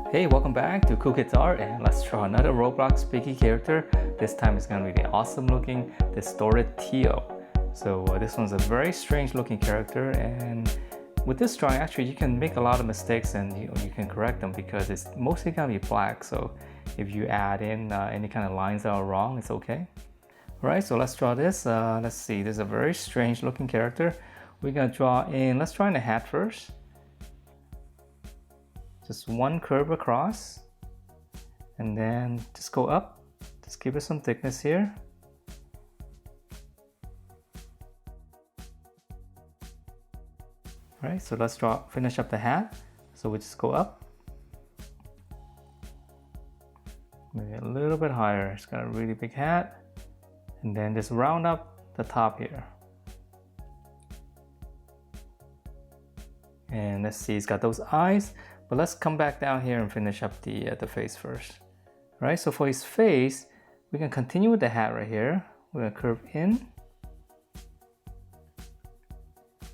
Hey, welcome back to Cool Kids Art, and let's draw another Roblox Piggy character. This time it's gonna be the awesome looking Distorted Tio. So this one's a very strange looking character, and with this drawing actually you can make a lot of mistakes and you can correct them because it's mostly gonna be black. So if you add in any kind of lines that are wrong, it's okay. Alright, so let's draw this. Let's see, this is a very strange looking character. We're gonna draw in, let's draw in the hat first. Just one curve across, and then just go up. Just give it some thickness here. All right, so let's finish up the hat. So we just go up, maybe a little bit higher. It's got a really big hat, and then just round up the top here. And let's see, it's got those eyes. But let's come back down here and finish up the face first. All right, so for his face, we can continue with the hat right here. We're gonna curve in.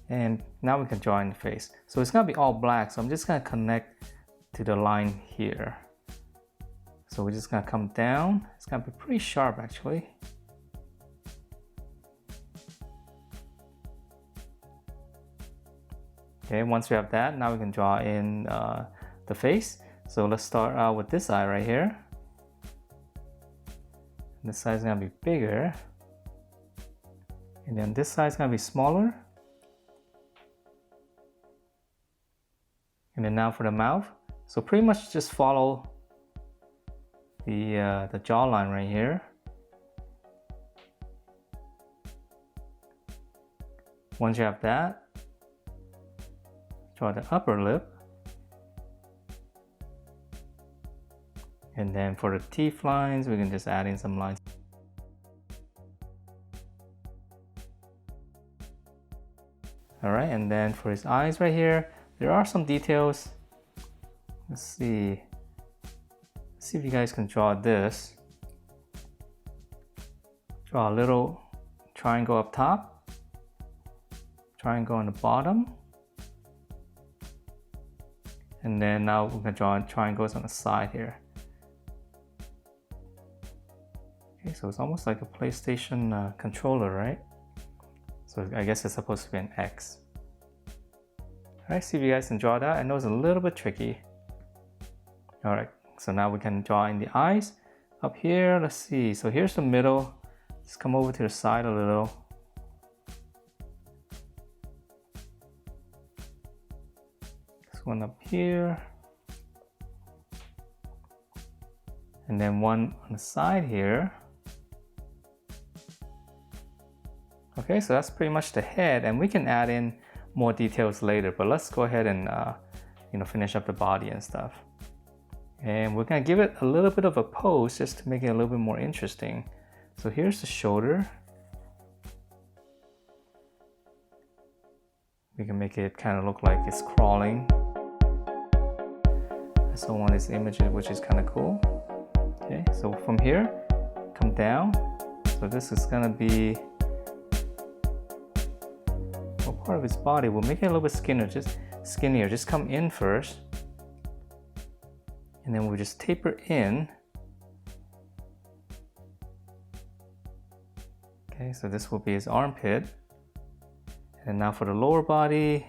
And now we can draw in the face. So it's gonna be all black, so I'm just gonna connect to the line here. So we're just gonna come down. It's gonna be pretty sharp actually. Okay, once we have that, now we can draw in the face. So let's start out with this eye right here. This side is gonna be bigger. And then this side is gonna be smaller. And then now for the mouth. So pretty much just follow the jawline right here. Once you have that, draw the upper lip, and then for the teeth lines we can just add in some lines. Alright, and then for his eyes right here, there are some details. Let's see if you guys can draw this. Draw a little triangle up top, triangle on the bottom. And then now we're gonna draw triangles on the side here. Okay, so it's almost like a PlayStation controller, right? So I guess it's supposed to be an X. Alright, see if you guys can draw that. I know it's a little bit tricky. Alright, so now we can draw in the eyes. Up here, let's see. So here's the middle. Just come over to the side a little. One up here, and then one on the side here. Okay, so that's pretty much the head, and we can add in more details later, but let's go ahead and finish up the body and stuff. And we're gonna give it a little bit of a pose just to make it a little bit more interesting. So here's the shoulder. We can make it kind of look like it's crawling. I still want this image, which is kind of cool. Okay, so from here, come down. So this is gonna be part of his body. We'll make it a little bit skinnier. Just come in first, and then we'll just taper in. Okay, so this will be his armpit. And now for the lower body,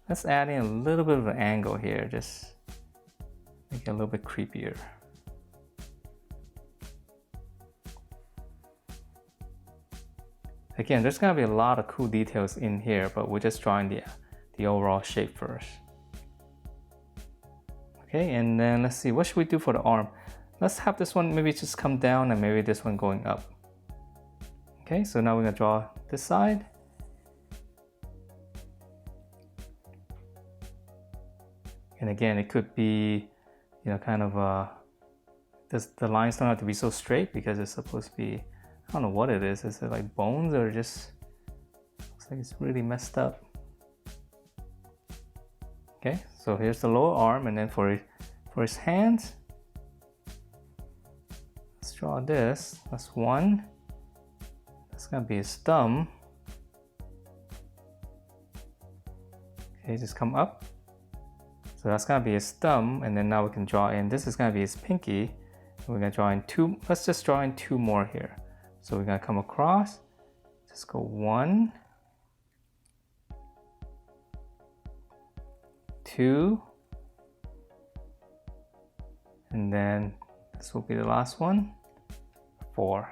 let's add in a little bit of an angle here. Just make it a little bit creepier. Again, there's gonna be a lot of cool details in here, but we're just drawing the overall shape first. Okay, and then let's see, what should we do for the arm? Let's have this one maybe just come down and maybe this one going up. Okay, so now we're gonna draw this side. And again, it could be, kind of the lines don't have to be so straight because it's supposed to be, I don't know what it is. Is it like bones or just looks like it's really messed up? Okay, so here's the lower arm, and then for his hands, let's draw this. That's one. That's gonna be his thumb. Okay, just come up. So that's gonna be his thumb, and then now we can draw in, this is gonna be his pinky. We're gonna draw in two, let's just draw in two more here. So we're gonna come across, just go 1, 2, and then this will be the last one, 4.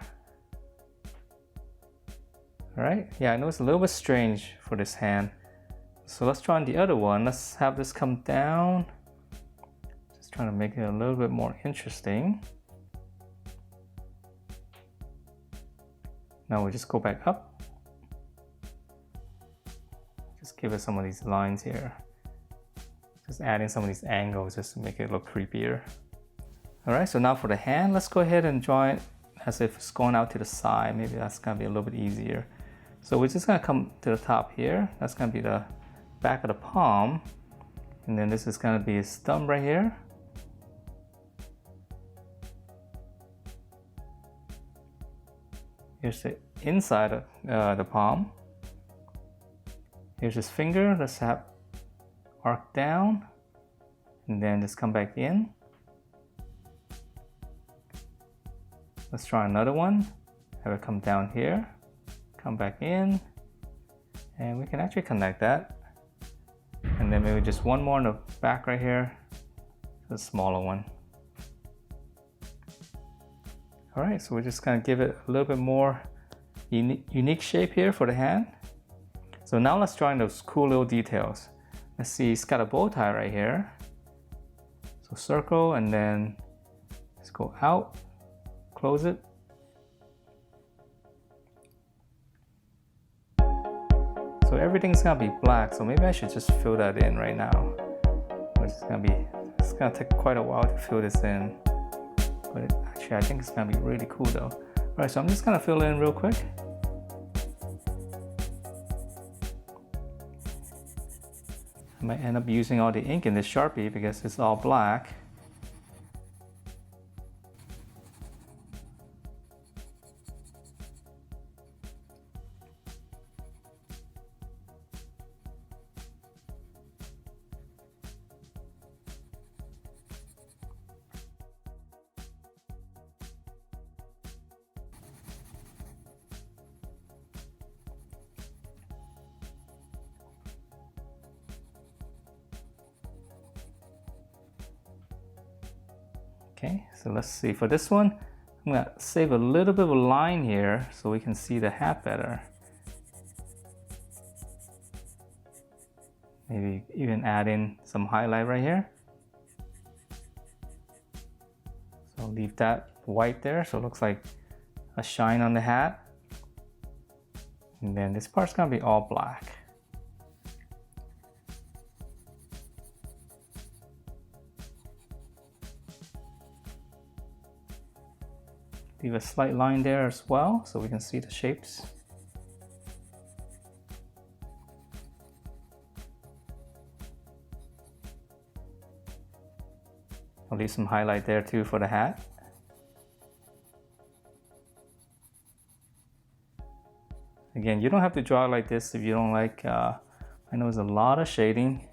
All right, yeah, I know it's a little bit strange for this hand. So let's draw on the other one. Let's have this come down. Just trying to make it a little bit more interesting. Now we'll just go back up. Just give it some of these lines here. Just adding some of these angles just to make it look creepier. All right, so now for the hand, let's go ahead and draw it as if it's going out to the side. Maybe that's gonna be a little bit easier. So we're just gonna come to the top here. That's gonna be the back of the palm. And then this is gonna be his thumb right here. Here's the inside of the palm. Here's his finger. Let's have arc down and then just come back in. Let's try another one. Have it come down here, come back in, and we can actually connect that. And then maybe just one more in the back right here, the smaller one. All right, so we're just gonna give it a little bit more unique shape here for the hand. So now let's draw in those cool little details. Let's see, it's got a bow tie right here. So circle and then let's go out, close it. So everything's gonna be black, so maybe I should just fill that in right now. It's gonna take quite a while to fill this in. But actually I think it's gonna be really cool though. All right, so I'm just gonna fill it in real quick. I might end up using all the ink in this Sharpie because it's all black. Okay, so let's see, for this one, I'm gonna save a little bit of a line here so we can see the hat better. Maybe even add in some highlight right here. So leave that white there so it looks like a shine on the hat. And then this part's gonna be all black. Leave a slight line there as well so we can see the shapes. I'll leave some highlight there too for the hat. Again, you don't have to draw like this if you don't like, I know there's a lot of shading.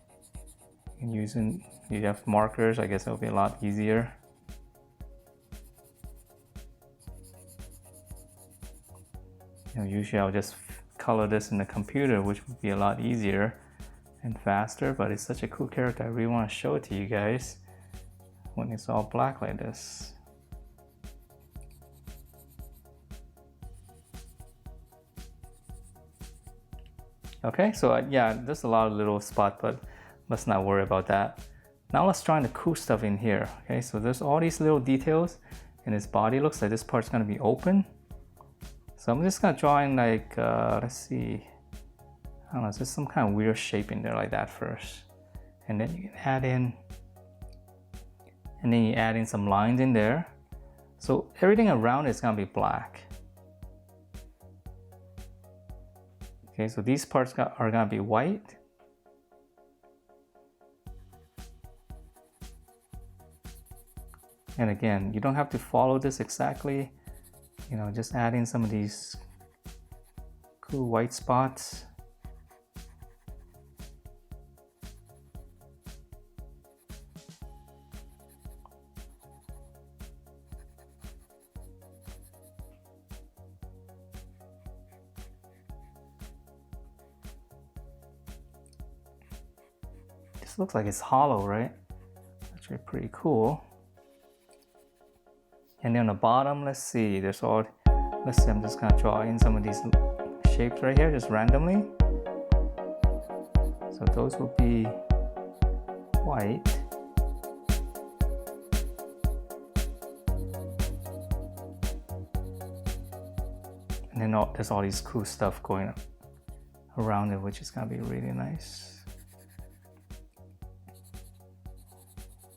You have markers, I guess it'll be a lot easier. Usually I'll just color this in the computer, which would be a lot easier and faster, but it's such a cool character. I really want to show it to you guys when it's all black like this. Okay, so yeah, there's a lot of little spots, but let's not worry about that. Now let's draw in the cool stuff in here. Okay, so there's all these little details in his body. Looks like this part's gonna be open. So I'm just gonna draw in like, let's see, I don't know, just some kind of weird shape in there like that first. And then you can add in, and then you add in some lines in there. So everything around is gonna be black. Okay, so these parts are gonna be white. And again, you don't have to follow this exactly. Just add in some of these cool white spots. This looks like it's hollow, right? Actually pretty cool. And then on the bottom, let's see, I'm just gonna draw in some of these shapes right here, just randomly. So those will be white. And then there's all these cool stuff going around it, which is gonna be really nice.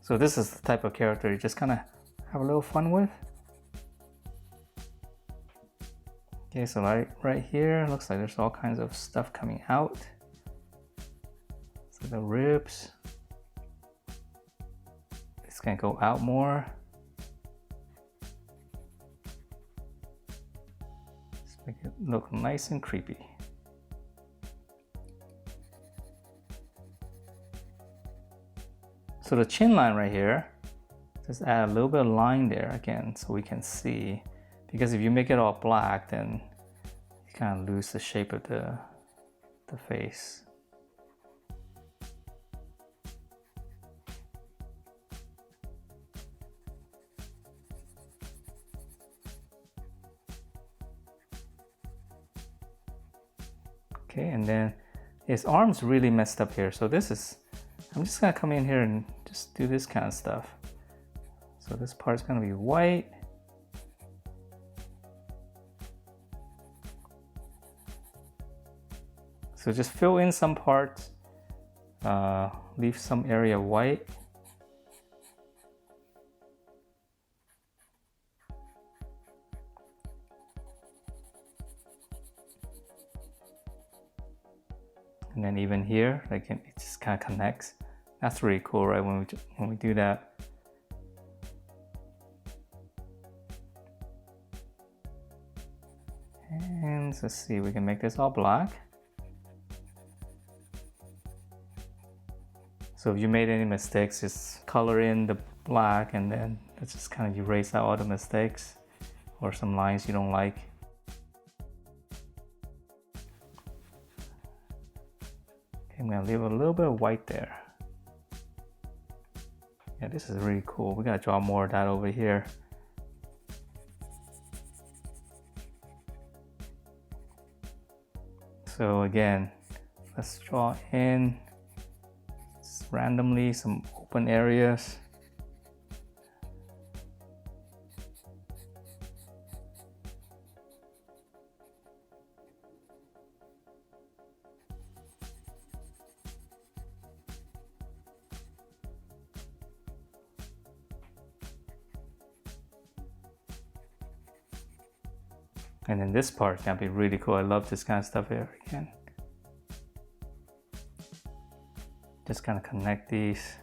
So this is the type of character you just kind of have a little fun with. Okay, so right here, looks like there's all kinds of stuff coming out. So the ribs, it's gonna go out more. Let's make it look nice and creepy. So the chin line right here, just add a little bit of line there again so we can see. Because if you make it all black, then you kind of lose the shape of the face. Okay, and then his arm's really messed up here. So I'm just gonna come in here and just do this kind of stuff. So this part's gonna be white. So just fill in some parts, leave some area white. And then even here, like it just kind of connects. That's really cool, right? When we do that. And let's see, we can make this all black. So if you made any mistakes, just color in the black and then let's just kind of erase out all the mistakes or some lines you don't like. Okay, I'm gonna leave a little bit of white there. Yeah, this is really cool. We gotta draw more of that over here. So again, let's draw in randomly some open areas. And then this part can be really cool. I love this kind of stuff here again. Just kind of connect these.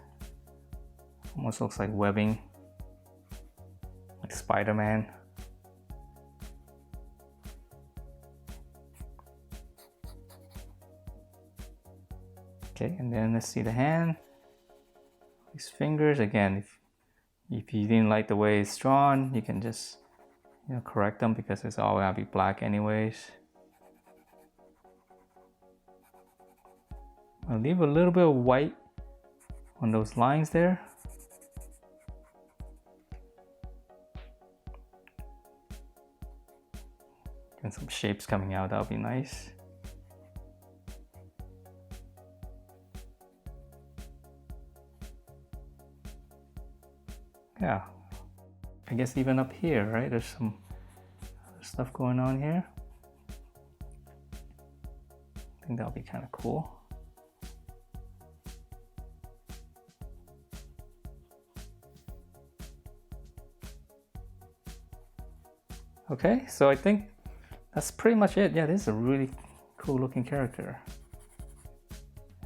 Almost looks like webbing, like Spider-Man. Okay, and then let's see the hand. These fingers, again, if you didn't like the way it's drawn, you can just correct them because it's all gonna be black anyways. I'll leave a little bit of white on those lines there. And some shapes coming out, that'll be nice. Yeah, I guess even up here, right? There's some other stuff going on here. I think that'll be kind of cool. Okay, so I think that's pretty much it. Yeah, this is a really cool looking character.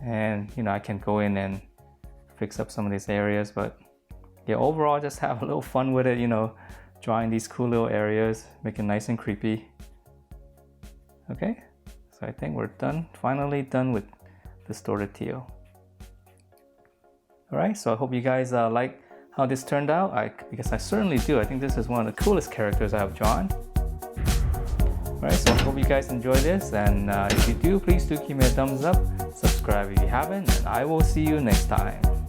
And I can go in and fix up some of these areas, but yeah, overall just have a little fun with it, drawing these cool little areas, make it nice and creepy. Okay, so I think we're done, finally done with Distorted Tio. Alright, so I hope you guys like how this turned out, because I certainly do. I think this is one of the coolest characters I have drawn. Alright, so I hope you guys enjoy this, and if you do, please do give me a thumbs up, subscribe subscribe if you haven't, and I will see you next time.